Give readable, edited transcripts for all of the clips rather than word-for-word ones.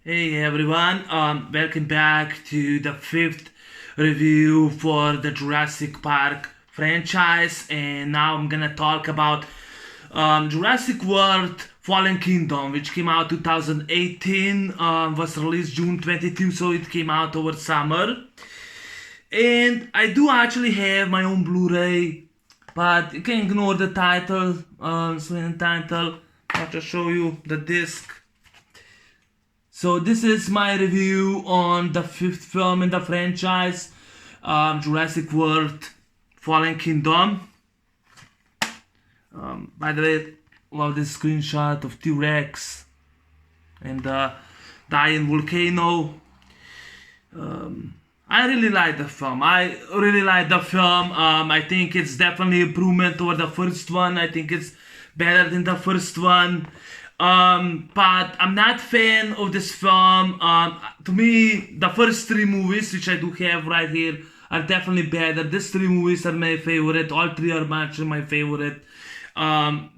Hey everyone, welcome back to the fifth review for the Jurassic Park franchise, and now I'm gonna talk about Jurassic World Fallen Kingdom, which came out 2018, was released June 22, so it came out over summer. And I do actually have my own Blu-ray, but you can ignore the title, screen title. I'll just show you the disc. So this is my review on the fifth film in the franchise, Jurassic World Fallen Kingdom. By the way, love this screenshot of T-Rex and the dying volcano. I really like the film. I think it's definitely improvement over the first one. I think it's better than the first one. But I'm not fan of this film. To me, the first three movies, which I do have right here, are definitely better. These three movies are my favorite. All three are actually my favorite. But I'm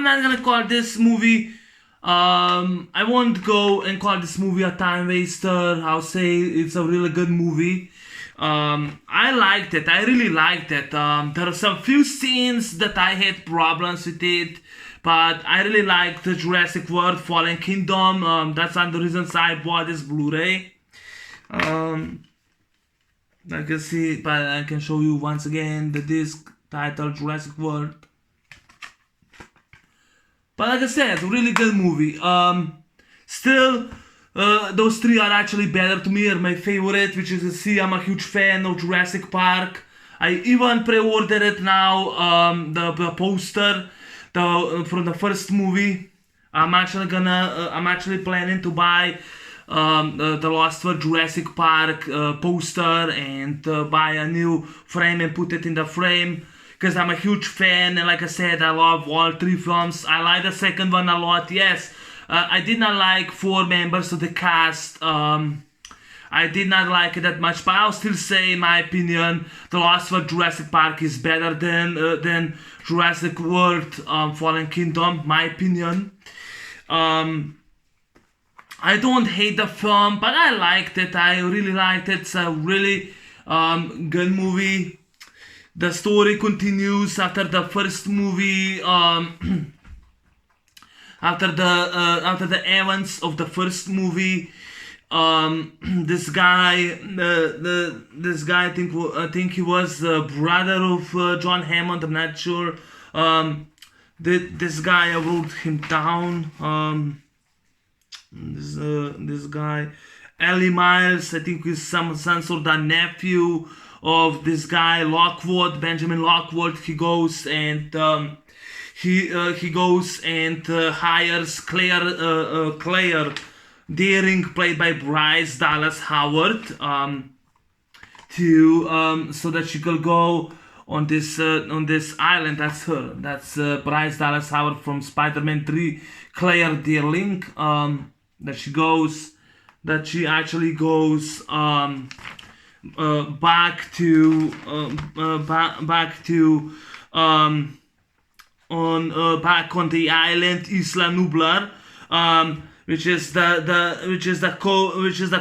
not gonna call this movie. I won't go and call this movie a time waster. I'll say it's a really good movie. I liked it. I really liked it. There are some few scenes that I had problems with it. But I really like the Jurassic World Fallen Kingdom. That's one of the reasons I bought this Blu-ray. I can see, but I can show you once again the disc titled Jurassic World. But like I said, really good movie. Still, those three are actually better to me. Are my favorite, which is to see I'm a huge fan of Jurassic Park. I even pre-ordered it now. The poster. From the first movie. I'm actually planning to buy the Lost World Jurassic Park poster and buy a new frame and put it in the frame because I'm a huge fan, and like I said, I love all three films. I like the second one a lot. Yes, I did not like four members of the cast. I did not like it that much, but I'll still say, in my opinion, The Lost World Jurassic Park is better than Jurassic World Fallen Kingdom, my opinion. I don't hate the film, but I liked it. I really liked it. It's a really good movie. The story continues after the first movie. After the events of the first movie. This guy, I think he was the brother of John Hammond. I'm not sure. This guy, I wrote him down. This guy, Ellie Miles, I think is some sort of nephew of this guy Lockwood, Benjamin Lockwood. He goes and hires Claire Deering, played by Bryce Dallas Howard, so that she could go on this island. That's her. That's Bryce Dallas Howard from Spider-Man 3. Claire Deering. That she actually goes back to on the island Isla Nublar. Which is the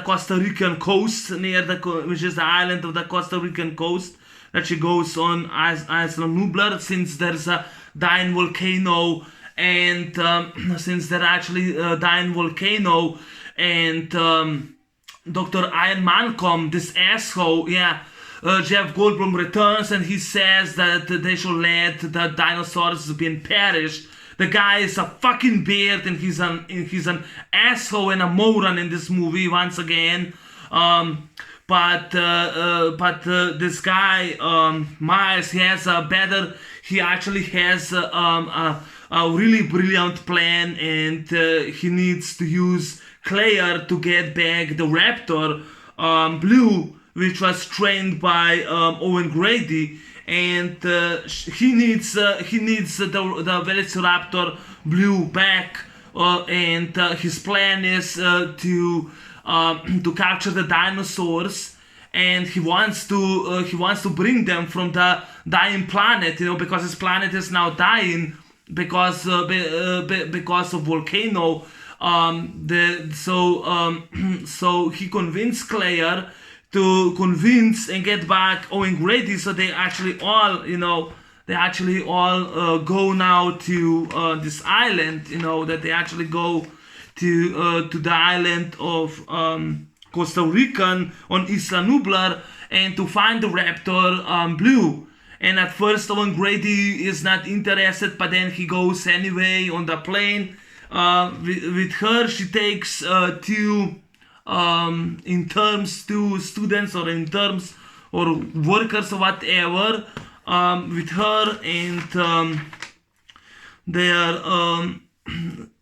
Costa Rican coast, which is the island of the Costa Rican coast, that she goes on Isla Nublar, since there's a dying volcano, and since they're actually dying volcano, and Dr. Ian Malcolm, this asshole, Jeff Goldblum returns and he says that they should let the dinosaurs be perished. The guy is a fucking beard, and he's an asshole and a moron in this movie once again. But this guy Miles, he actually has a really brilliant plan, and he needs to use Claire to get back the raptor Blue, which was trained by Owen Grady. And he needs the Velociraptor Blue back, and his plan is to capture the dinosaurs, and he wants to bring them from the dying planet, because his planet is now dying because of volcano. So he convinced Claire to convince and get back Owen Grady. So they actually all, go now to this island. That they actually go to the island of Costa Rican on Isla Nublar and to find the raptor Blue. And at first Owen Grady is not interested, but then he goes anyway on the plane with her. She takes two two students or interns or workers or whatever with her, and they are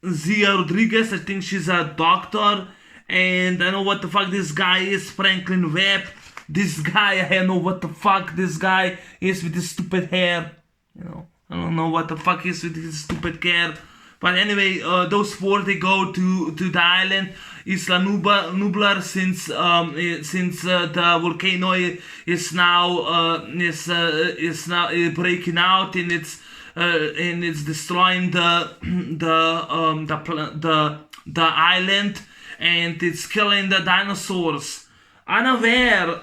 Zia Rodriguez. I think she's a doctor, and I know what the fuck this guy is, Franklin Webb. This guy, I don't know what the fuck this guy is with his stupid hair. I don't know what the fuck is with his stupid hair. But anyway, those four, they go to the island Isla Nublar, since the volcano is now breaking out, and it's destroying the island, and it's killing the dinosaurs. Unaware,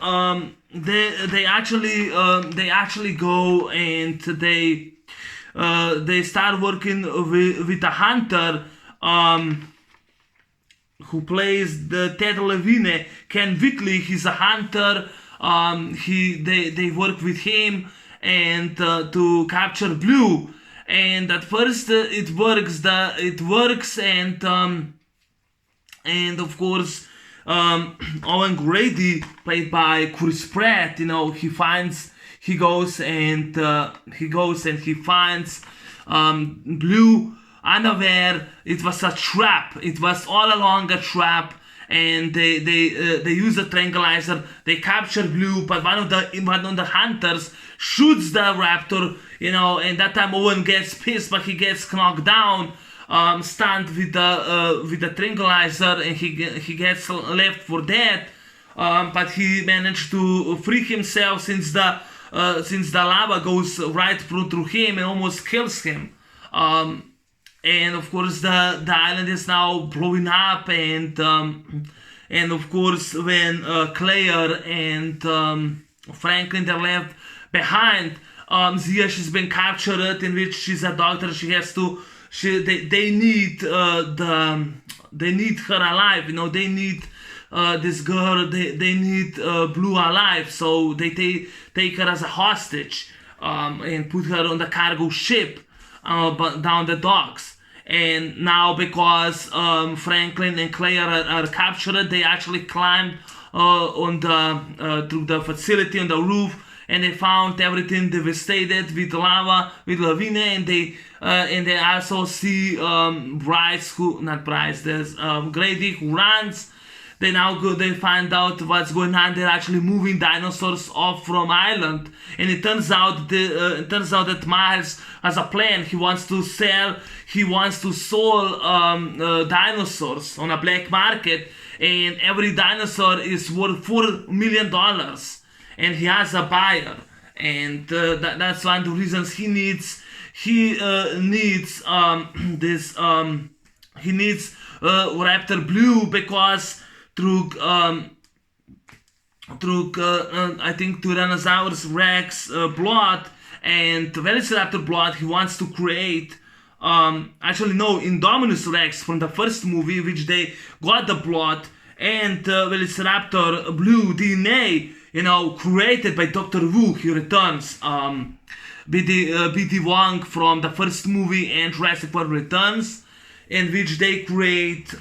they actually go and they start working with a hunter who plays the Ted Levine, Ken Whitley. He's a hunter. They work with him and to capture Blue. And at first it works, and of course Owen Grady, played by Chris Pratt, he goes and he finds Blue, unaware it was a trap. It was all along a trap, and they use a tranquilizer. They capture Blue, but one of the hunters shoots the raptor, and that time Owen gets pissed, but he gets knocked down, stunned with the tranquilizer, and he gets left for dead. But he managed to free himself, since the lava goes right through him and almost kills him. And of course the island is now blowing up, and of course when Claire and Franklin, they're left behind. Zia, she's been captured, in which she's a doctor. She has to. They need they need her alive. They need this girl. They need Blue alive. So they take her as a hostage and put her on the cargo ship down the docks. And now, because Franklin and Claire are captured, they actually climbed through the facility on the roof, and they found everything devastated with lava, with lavine, and they also see there's Grady, who runs. They find out what's going on. They're actually moving dinosaurs off from island, and it turns out that Miles has a plan. He wants to sell dinosaurs on a black market, and every dinosaur is worth $4 million, and he has a buyer, and that's one of the reasons he needs Raptor Blue, because through I think Tyrannosaurus Rex blood and Velociraptor blood, he wants to create Indominus Rex from the first movie, which they got the blood, and Velociraptor Blue DNA, created by Dr. Wu. He returns. B.D. Wong from the first movie and Jurassic Park returns, in which they create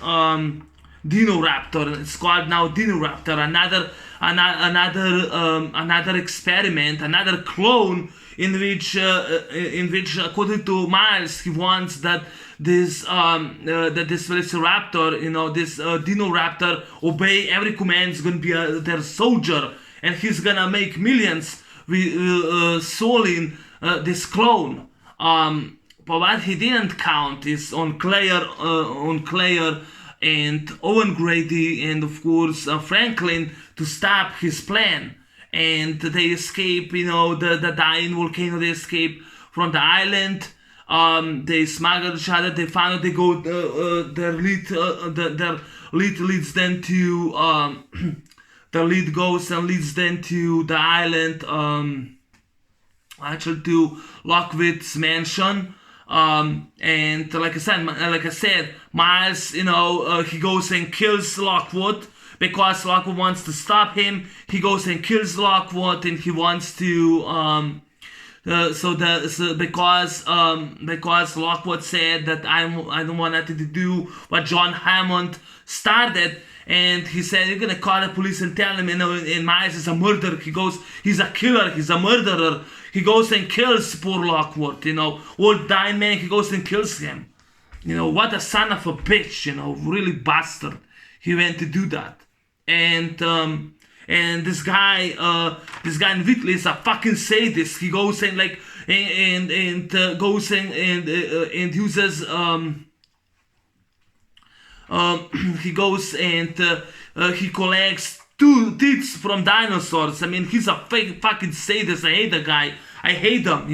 Dino Raptor. It's called now Dino Raptor. Another experiment, another clone, in which according to Miles, he wants that this Velociraptor, this Dino Raptor, obey every command. Is gonna be their soldier, and he's gonna make millions with selling this clone. But what he didn't count is on Claire and Owen Grady, and of course Franklin, to stop his plan. And they escape, the dying volcano. They escape from the island. They smuggle each other. They find out they go. Their lead leads them to. The lead goes and leads them to the island. Actually, to Lockwood's mansion. And like I said, Miles, he goes and kills Lockwood because Lockwood wants to stop him. He goes and kills Lockwood, and he wants to. Because Lockwood said that I don't want nothing to do what John Hammond started, and he said you're gonna call the police and tell him, and Miles is a murderer. He goes, he's a killer, he's a murderer. He goes and kills poor Lockwood, old dying man. He goes and kills him. What a son of a bitch, really bastard. He went to do that, and this guy in Whitley is a fucking sadist. He goes and goes and uses he goes and he collects two teeth from dinosaurs. I mean, he's a fucking sadist. I hate the guy. I hate him.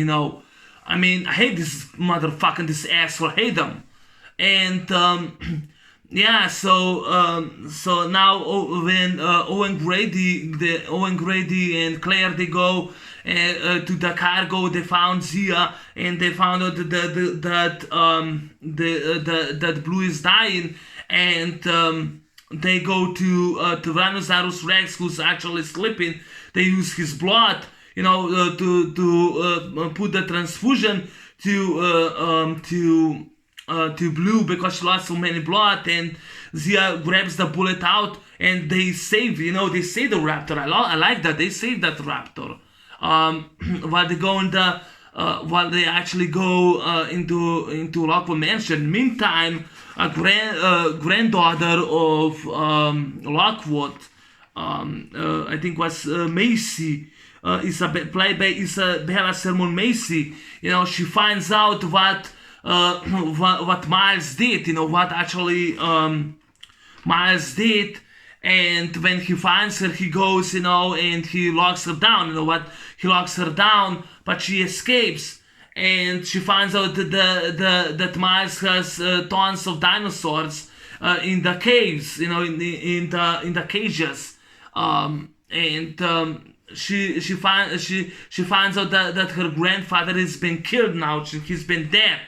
I hate this motherfucking, this asshole. I hate him. And yeah, so now when Owen Grady and Claire, they go to the cargo, they found Zia, and they found out that Blue is dying, and they go to Tyrannosaurus Rex, who's actually sleeping. They use his blood, to put the transfusion to Blue because she lost so many blood, and Zia grabs the bullet out, and they save the raptor. I like that they save that raptor. While they go while they actually go into Lockwood Mansion. Meantime, a granddaughter of Lockwood, I think was Macy. Played by Isabella Sermon Macy. She finds out what Miles did, what actually Miles did, and when he finds her, he goes, and he locks her down. He locks her down, but she escapes, and she finds out that Miles has tons of dinosaurs in the caves, in the cages, She finds out that her grandfather has been killed now. He's been dead.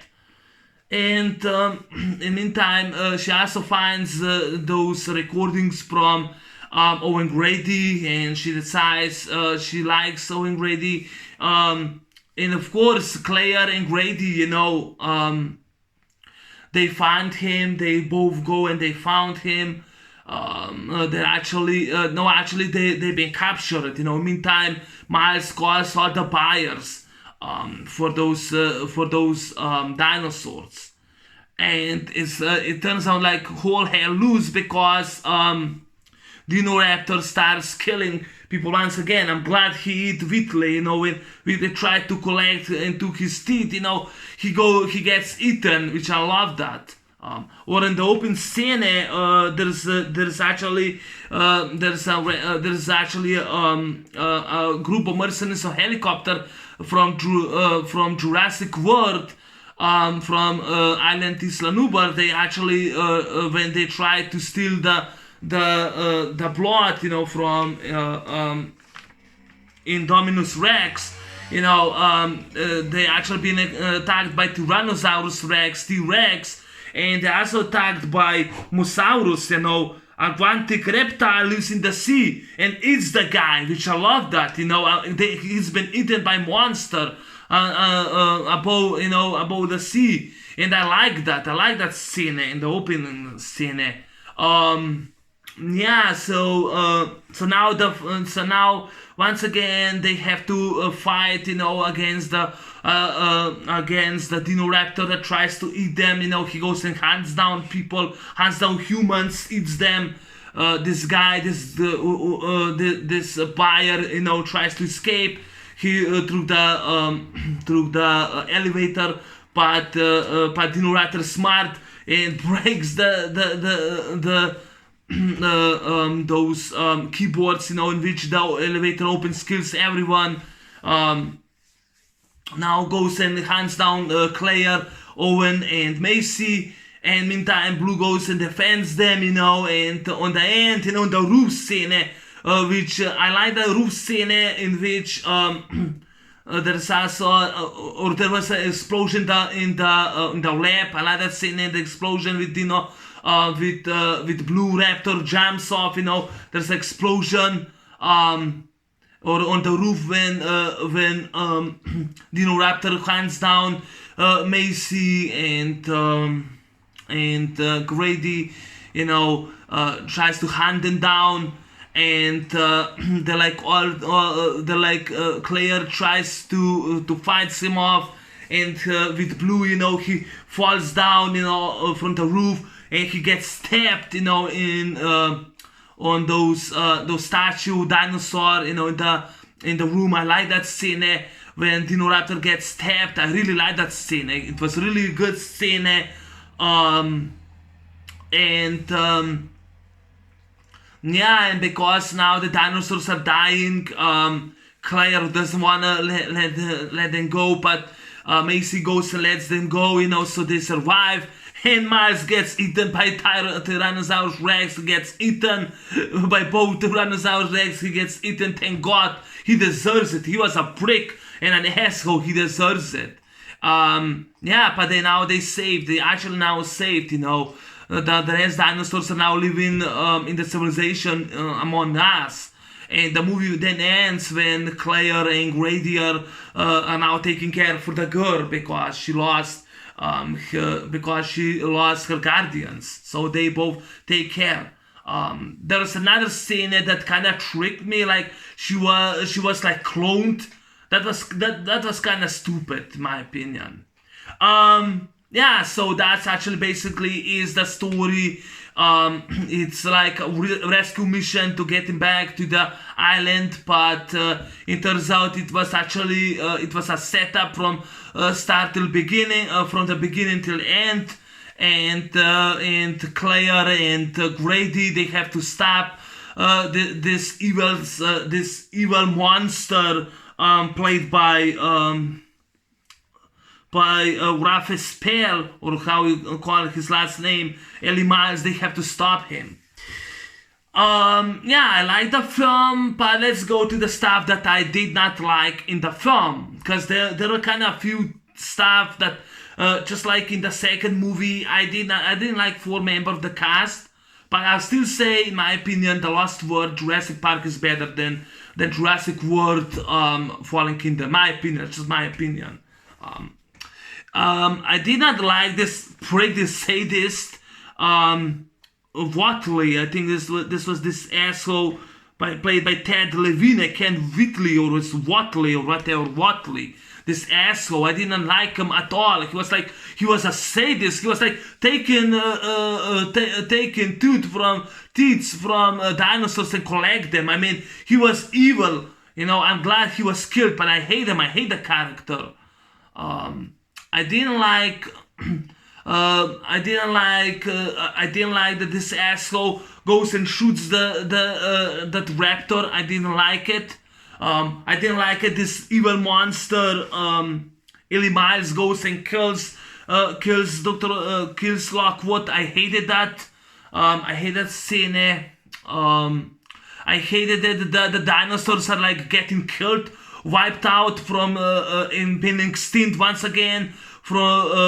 And in the meantime, she also finds those recordings from Owen Grady, and she decides she likes Owen Grady. And of course, Claire and Grady, they find him. They both go and they found him. They're actually they've been captured. Meantime, Miles calls all the buyers for those dinosaurs, and it turns out like whole hell loose because Dino Raptor starts killing people once again. I'm glad he ate Whitley. When they tried to collect and took his teeth, he gets eaten, which I love that. Or in the open scene, there's actually a group of mercenaries, a helicopter from Jurassic World, from Island Isla Nublar. They actually when they try to steal the blood, from Indominus Rex, they actually been attacked by Tyrannosaurus Rex, T-Rex. And they're also attacked by Mosaurus, a Atlantic reptile lives in the sea and eats the guy, which I love that, he's been eaten by monster above the sea, and I like that scene in the opening scene. Yeah, so now once again they have to fight, against the Dino Raptor that tries to eat them. He goes and hunts down people, hunts down humans, eats them. This guy, this buyer, tries to escape. He through the elevator, but Dino Raptor is smart and breaks those keyboards, in which the elevator opens, kills everyone. now goes and hands down Claire, Owen, and Macy. And meantime, Blue goes and defends them, and on the end, the roof scene, which I like the roof scene in which there's also, or there was an explosion in the lab. I like that scene, the explosion with with Blue Raptor jumps off. There's an explosion. Or on the roof when Dino Raptor hands down Macy and Grady, tries to hand them down, and Claire tries to fight him off, and with Blue, he falls down, from the roof, and he gets stabbed, on those statue dinosaur, in the room. I like that scene when Dino Raptor gets stabbed. I really like that scene. It was really a good scene. And because now the dinosaurs are dying, Claire doesn't wanna let them go, but Macy goes and lets them go, so they survive. And Miles gets eaten by Tyrannosaurus Rex, gets eaten by both Tyrannosaurus Rex, he gets eaten, thank God, he deserves it, he was a prick and an asshole, he deserves it. But they actually now saved, the rest dinosaurs are now living in the civilization among us. And the movie then ends when Claire and Grady are now taking care for the girl because she lost her guardians, so they both take care. There was another scene that kind of tricked me, like she was like cloned. That was kind of stupid in my opinion. So that's actually basically is the story. It's like a rescue mission to get him back to the island, but it turns out it was actually it was a setup from start till beginning, from the beginning till end, and Claire and Grady, they have to stop this evil monster played by Raphael Spell, or how you call his last name, Ellie Miles. They have to stop him. I like the film, but let's go to the stuff that I did not like in the film, because there were kind of few stuff that just like in the second movie, I didn't like 4 members of the cast, but I'll still say, in my opinion, The Lost World, Jurassic Park is better than Jurassic World Fallen Kingdom. My opinion, it's just my opinion. I did not like this prick, this sadist, Watley. I think this was this asshole played by Ted Levine. I can't Whitley, or it's Watley or whatever, Watley. This asshole, I didn't like him at all. He was a sadist. He was like taking teeth from dinosaurs and collect them. I mean, he was evil. I'm glad he was killed, but I hate him. I hate the character. I didn't like that this asshole goes and shoots that raptor. I didn't like it. I didn't like it. This evil monster, Ellie Miles, goes and kills Lockwood. I hated that. I hated that scene. I hated that the dinosaurs are like getting killed, wiped out from in being extinct once again from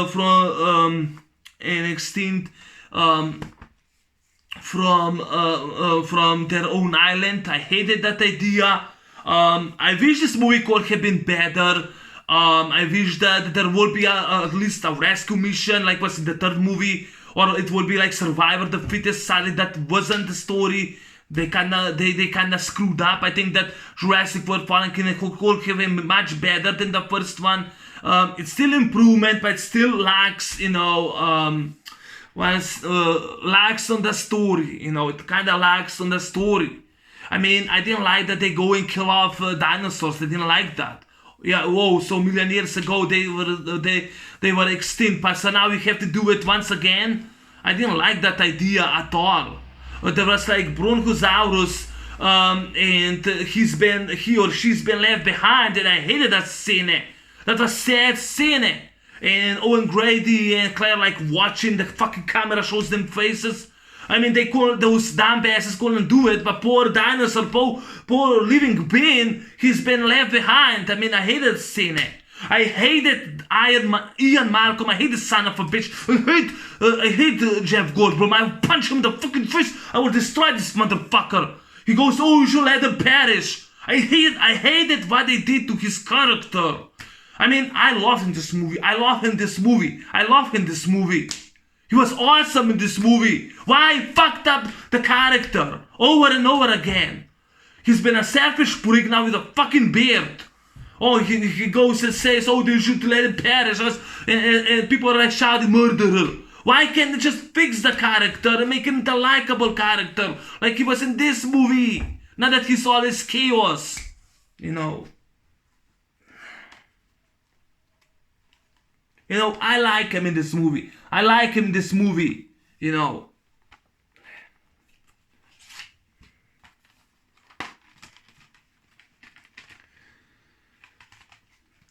their own island. I hated that idea. I wish this movie could have been better. I wish that there would be at least a rescue mission like was in the third movie, or it would be like Survivor the Fittest. Sadly, that wasn't the story. They kinda screwed up. I think that Jurassic World Fallen Kingdom could have been much better than the first one. It's still improvement, but it still lacks, lacks on the story. It kinda lacks on the story. I mean, I didn't like that they go and kill off dinosaurs. I didn't like that. Yeah, whoa! So million years ago they were extinct, but so now we have to do it once again. I didn't like that idea at all. There was like Brontosaurus, and he or she's been left behind, and I hated that scene. That was sad scene. And Owen Grady and Claire like watching the fucking camera shows them faces. I mean, those damn bastards couldn't do it, but poor dinosaur, poor living being, he's been left behind. I mean, I hated the scene. I hated Ian Malcolm. I hate the son of a bitch. I hate Jeff Goldblum. I will punch him in the fucking face. I will destroy this motherfucker. He goes, oh, you should let him perish. I hated what they did to his character. I mean, I love him in this movie. I love him in this movie. He was awesome in this movie. Why fucked up the character over and over again? He's been a selfish prick now with a fucking beard. Oh, he goes and says, oh, they should let him perish. And people are like shouting, murderer. Why can't they just fix the character and make him the likable character like he was in this movie? Not that he's all this chaos, you know. You know, I like him in this movie. You know.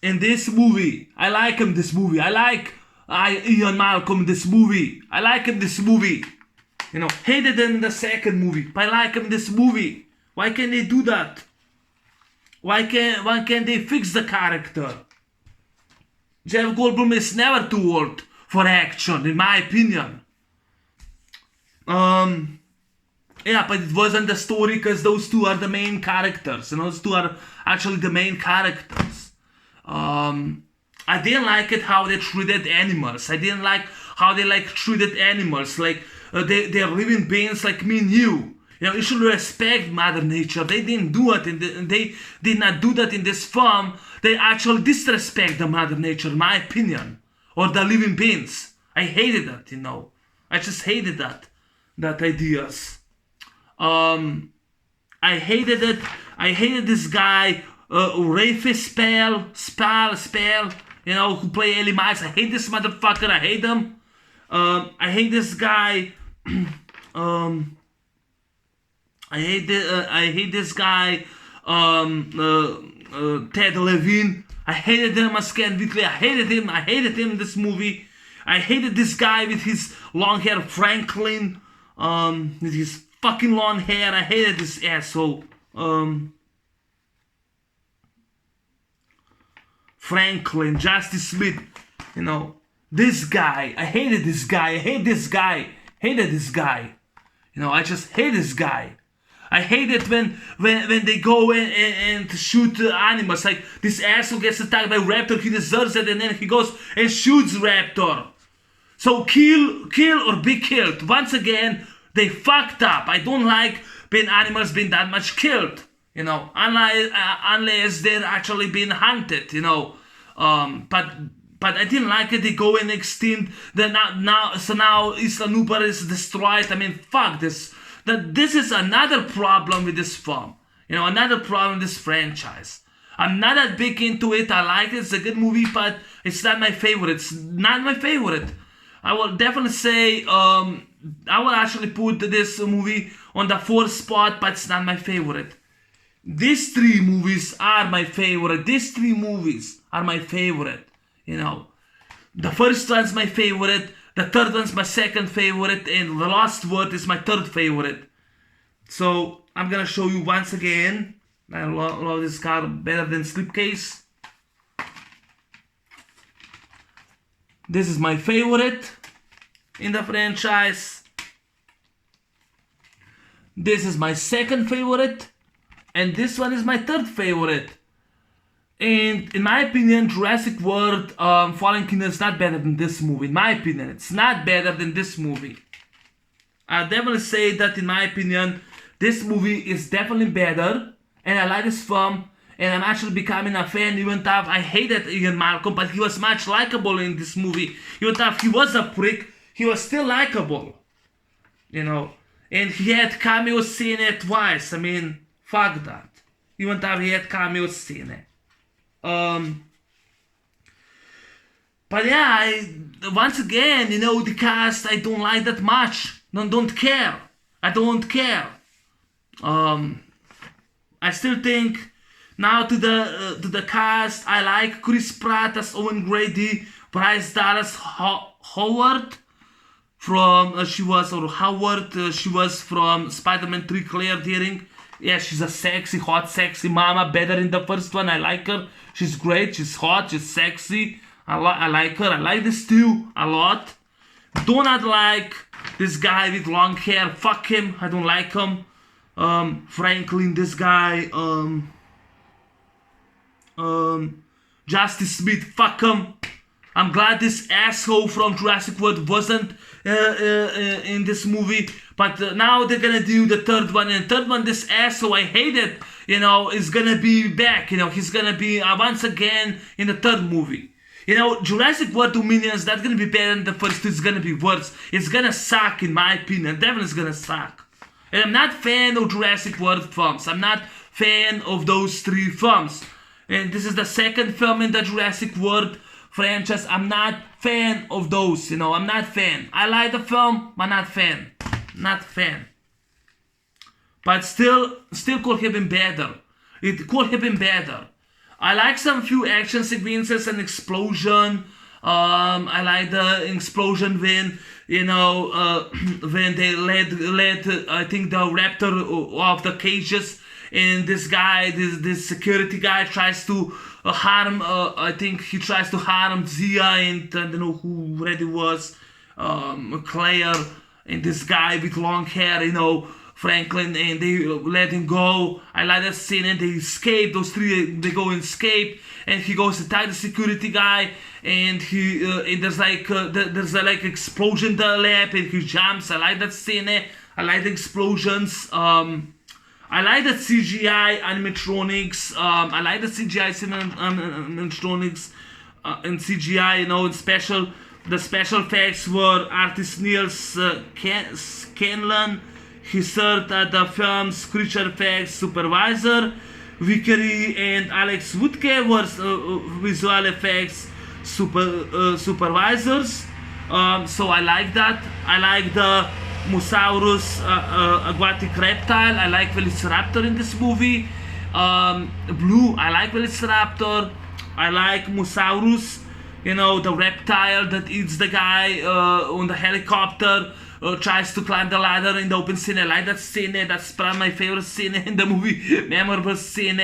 In this movie, I like him this movie. I like Ian Malcolm in this movie. I like him this movie. You know, hated him in the second movie, but I like him in this movie. Why can't they do that? Why can't they fix the character? Jeff Goldblum is never too old for action, in my opinion. Yeah, but it wasn't the story because those two are the main characters. You know, those two are actually the main characters. I didn't like it how they treated animals. I didn't like how they treated animals. Like they're living beings like me and you. You know, you should respect Mother Nature. They didn't do it, and they did not do that in this film. They actually disrespect the Mother Nature, in my opinion, or the living beings. I hated that, you know. I just hated that ideas. I hated it. I hated this guy, Rafe Spell, you know, who play Ellie Miles. I hate this motherfucker. I hate him. I hate this guy. I hate this guy, Ted Levine. I hated him as Ken Whitley. I hated him in this movie. I hated this guy with his long hair, Franklin, with his fucking long hair. I hated this asshole. Franklin, Justice Smith, you know, this guy. I hated this guy. Hated this guy. You know, I just hate this guy. I hate it when they go and shoot animals. Like this asshole gets attacked by a raptor, he deserves it, and then he goes and shoots raptor. So kill or be killed. Once again, they fucked up. I don't like animals being that much killed. You know, unless they're actually being hunted. You know, but I didn't like it. They go and extinct. Now Isla Nublar is destroyed. I mean, fuck this. This is another problem with this film. You know, another problem with this franchise. I'm not that big into it. I like it. It's a good movie, but it's not my favorite. I will definitely say, I will actually put this movie on the 4th spot, but it's not my favorite. These 3 movies are my favorite. You know, the first one's my favorite. The third one's my second favorite, and the last word is my third favorite. So I'm gonna show you once again. I love this car better than Slipcase. This is my favorite in the franchise. This is my second favorite, and this one is my third favorite. And in my opinion, Jurassic World Fallen Kingdom is not better than this movie. In my opinion, it's not better than this movie. I'll definitely say that in my opinion, this movie is definitely better. And I like this film. And I'm actually becoming a fan. Even though I hated Ian Malcolm, but he was much likable in this movie. Even though he was a prick, he was still likable. You know. And he had cameo scene twice. I mean, fuck that. Even though he had cameo scene. But yeah, once again, you know, the cast I don't like that much. Don't care. I don't care. I still think Now to the cast, I like Chris Pratt as Owen Grady, Bryce Dallas Howard from she was from Spider-Man 3, Claire Deering. Yeah, she's a sexy, hot, sexy mama. Better in the first one. I like her. She's great. She's hot. She's sexy. I like her. I like this too a lot. Do not like this guy with long hair. Fuck him. I don't like him. Franklin, this guy. Justice Smith. Fuck him. I'm glad this asshole from Jurassic World wasn't in this movie. But now they're gonna do the third one. And the third one, this asshole, I hate it, is gonna be back. He's gonna be once again in the third movie. Jurassic World Dominions, that's gonna be better than the first two. It's gonna be worse. It's gonna suck, in my opinion. Definitely it's gonna suck. And I'm not fan of Jurassic World films. I'm not fan of those three films. And this is the second film in the Jurassic World franchise. I'm not fan of those, I'm not fan. I like the film, but not fan. Not fan. But still could have been better. It could have been better. I like some few action sequences and explosion. I like the explosion when, when they let I think the raptor off the cages, and this guy, this security guy tries to harm, I think he tries to harm Zia and I don't know who already was, Claire, and this guy with long hair, Franklin, and they let him go. I like that scene, and they escape. Those three, they go and escape, and he goes to attack the security guy, and and there's a explosion in the lab, and he jumps. I like that scene. I like the explosions. I like the CGI animatronics. I like the CGI animatronics and CGI. And the special effects were artist Neil Scanlon. He served as the film's creature effects supervisor. Vickery and Alex Woodke were visual effects supervisors. So I like that. I like the Mosaurus aquatic reptile. I like Velociraptor in this movie. Blue, I like Velociraptor. I like Mosaurus, the reptile that eats the guy on the helicopter, tries to climb the ladder in the open scene. I like that scene. That's probably my favorite scene in the movie. Memorable scene.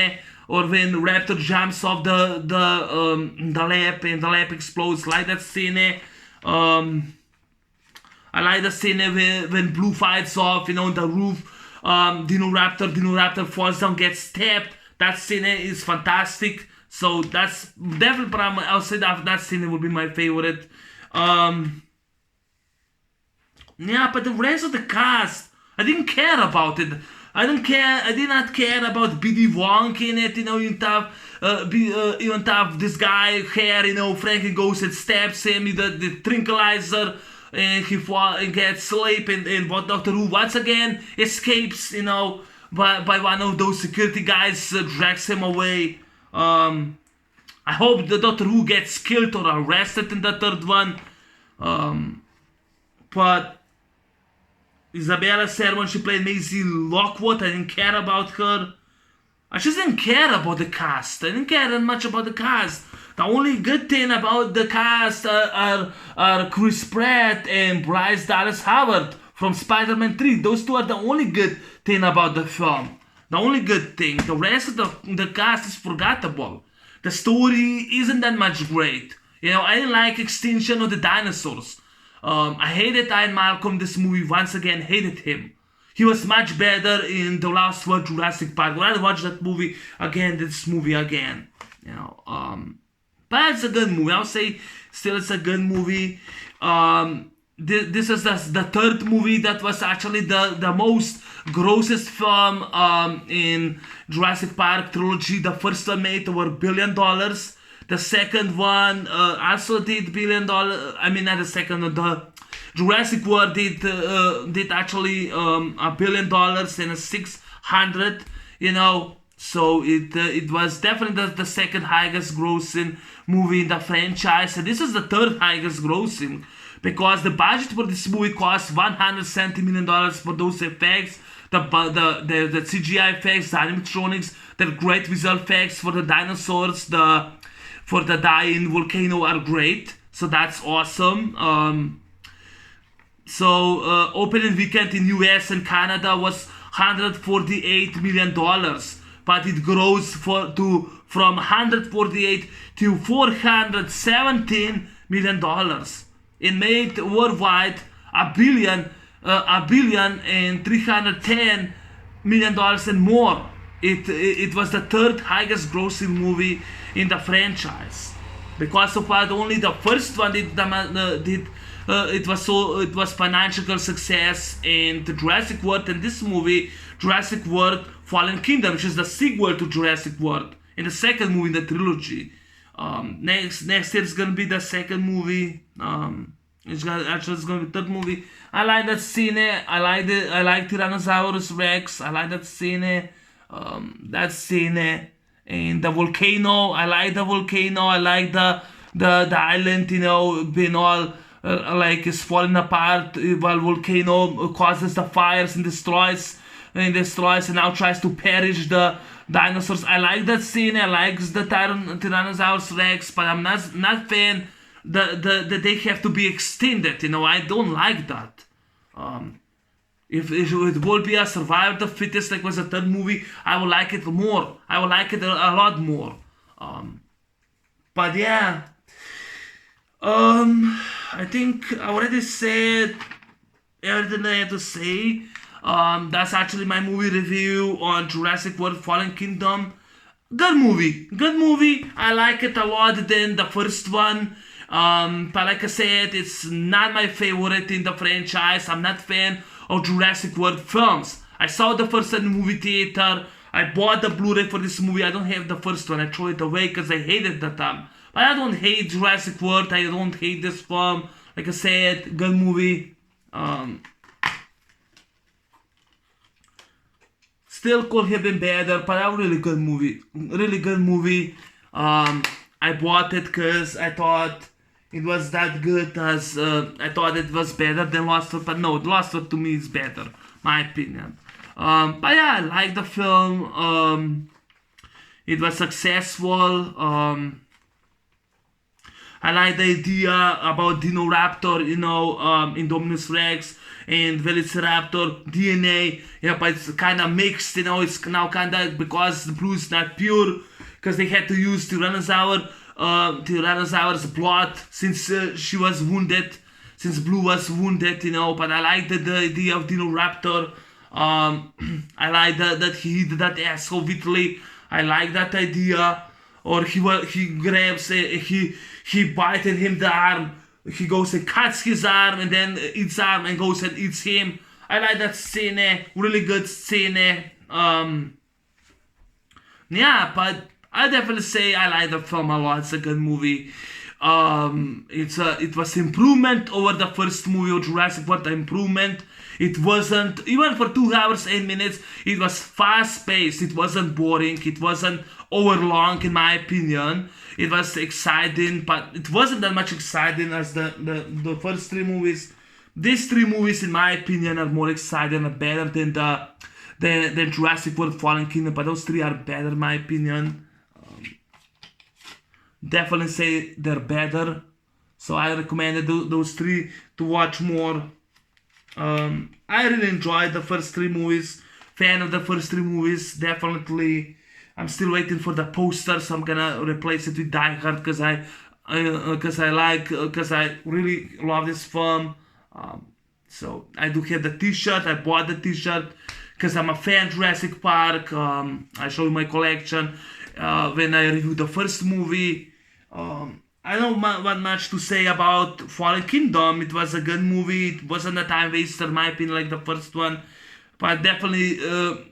Or when Raptor jumps off the lap and the lap explodes. Like that scene. I like the scene when Blue fights off, on the roof. Dino Raptor falls down, gets stabbed. That scene is fantastic. So that's definitely, I'll say that scene would be my favorite. Yeah, but the rest of the cast, I didn't care about it. I did not care about B.D. Wong in it. Even have this guy hair. Franklin goes and stabs him with the tranquilizer, and he gets sleep, and what Doctor Who once again escapes, by one of those security guys, drags him away. I hope the Doctor Who gets killed or arrested in the third one. But Isabella Sermon, she played Maisie Lockwood. I didn't care about her. I just didn't care about the cast. I didn't care that much about the cast. The only good thing about the cast are Chris Pratt and Bryce Dallas Howard from Spider-Man 3. Those two are the only good thing about the film. The only good thing. The rest of the cast is forgettable. The story isn't that much great. I didn't like Extinction of the Dinosaurs. I hated Ian Malcolm this movie. Once again, hated him. He was much better in the last one, Jurassic Park. When I watched that movie again, this movie again. But it's a good movie. I'll say still it's a good movie. This is the third movie that was actually the most grossest film in Jurassic Park trilogy. The first one made over $1 billion. The second one also did $1 billion. I mean, not the second one. The Jurassic World did actually $1 billion and 600. So it was definitely the second highest grossing movie in the franchise. And this is the third highest grossing because the budget for this movie cost $170 million for those effects, the CGI effects, the animatronics, the great visual effects for the dinosaurs, for the dying volcano are great. So that's awesome. Opening weekend in US and Canada was $148 million, but it grows from 148 to $417 million. It made worldwide a billion and $310 million and more. It was the third highest grossing movie in the franchise, because of what only the first one it was financial success, and the Jurassic World, and this movie Jurassic World Fallen Kingdom, which is the sequel to Jurassic World, and the second movie in the trilogy. Next year is gonna be the second movie. It's gonna be the third movie. I like that scene. I like Tyrannosaurus Rex. I like that scene. And the volcano. I like the volcano. I like the island, being all like it's falling apart while volcano causes the fires and destroys and now tries to perish the dinosaurs. I like that scene. I like the Tyrannosaurus Rex, but I'm not fan that they have to be extended. I don't like that. If it will be a survival of the fittest, like was the third movie, I would like it more. I would like it a lot more. But yeah, I think I already said everything I had to say. That's actually my movie review on Jurassic World Fallen Kingdom. Good movie. I like it a lot than the first one. But like I said, it's not my favorite in the franchise. I'm not a fan of Jurassic World films. I saw the first one in the movie theater. I bought the Blu-ray for this movie. I don't have the first one. I threw it away because I hated that time. But I don't hate Jurassic World. I don't hate this film. Like I said, good movie. Still could have been better, but a really good movie. I bought it because I thought it was that good, as I thought it was better than Lost World, but no, Lost World to me is better, my opinion. But yeah, I like the film. It was successful. I like the idea about Raptor, Indominus Rex and Velociraptor DNA. Yeah, but it's kind of mixed, it's now kind of, because the blue is not pure, because they had to use Tyrannosaurus blood since she was wounded, since Blue was wounded, but I like the idea of Raptor. I like that he did that so vitally. I like that idea. Or he grabs, he bited him the arm. He goes and cuts his arm and then eats arm and goes and eats him. I like that scene, really good scene. Yeah, but I definitely say I like the film a lot. It's a good movie. It was improvement over the first movie of Jurassic World. Improvement. It wasn't, even for 2 hours 8 minutes, it was fast paced. It wasn't boring. It wasn't overlong, in my opinion. It was exciting, but it wasn't that much exciting as the first 3 movies. These 3 movies, in my opinion, are more exciting and better than the Jurassic World Fallen Kingdom. But those 3 are better, in my opinion. Definitely say they're better. So I recommended those 3 to watch more. I really enjoyed the first 3 movies. Fan of the first 3 movies, definitely. I'm still waiting for the poster, so I'm gonna replace it with Die Hard because I really love this film. So I do have the T-shirt. I bought the T-shirt because I'm a fan of Jurassic Park. I show you my collection when I reviewed the first movie. I don't want much to say about Fallen Kingdom. It was a good movie. It wasn't a time waster, in my opinion, like the first one. But definitely,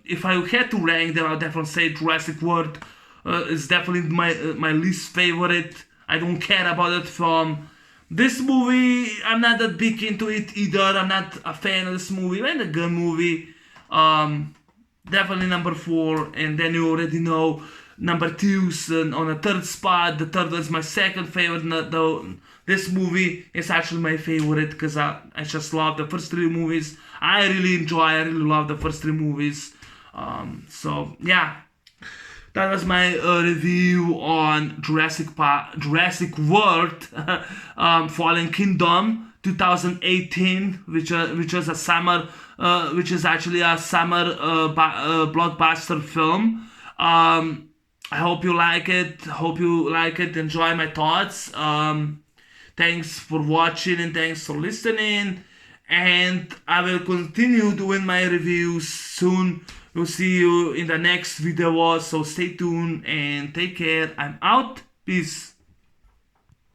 if I had to rank them, I would definitely say Jurassic World is definitely my least favorite. I don't care about that film. This movie, I'm not that big into it either. I'm not a fan of this movie. It's a good movie. Definitely number 4. And then you already know number 2's on the 3rd spot. The 3rd was my second favorite. The this movie is actually my favorite because I just love the first three movies. I really love the first three movies. So yeah, that was my review on Jurassic World, Fallen Kingdom 2018, which was a summer, which is actually a summer blockbuster film. I hope you like it. Enjoy my thoughts. Thanks for watching and thanks for listening. And I will continue doing my reviews soon. We'll see you in the next video. So stay tuned and take care. I'm out. Peace.